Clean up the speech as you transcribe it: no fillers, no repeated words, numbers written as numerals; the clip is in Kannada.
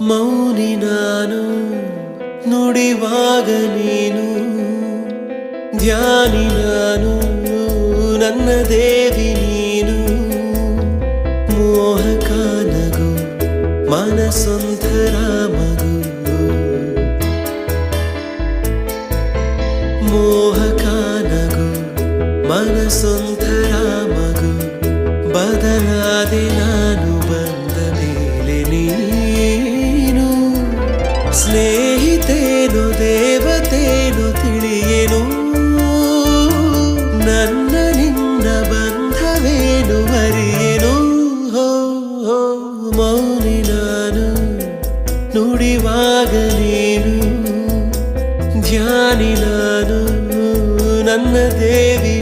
ಮೌನಿ ನಾನು ನುಡಿವಾಗ ನೀನು ಧ್ಯಾನಿ ನಾನು ನನ್ನ ದೇವಿ ನೀನು ಮೋಹಕ ನಗು ಮನಸೊಂಥರ ಮಗು ಮೋಹಕ ನಗು ಮನಸೊಂಥರ ಮಗು ಬದಲಾದೆ ನಾನು ಬಂದ ಮೇಲೆ ನೀನು ಸ್ನೇಹಿತೇನು ದೇವತೇನು ತಿಳಿಯೇನು ನನ್ನ ನಿನ್ನ ಬಂಧವೇನು ಮರಿಯೇನು ಹೋ ಹೋ ಮೌನಿ ನಾನು ನುಡಿವಾಗ ನೀನು ಧ್ಯಾನಿ ನಾನು ನನ್ನ ದೇವಿ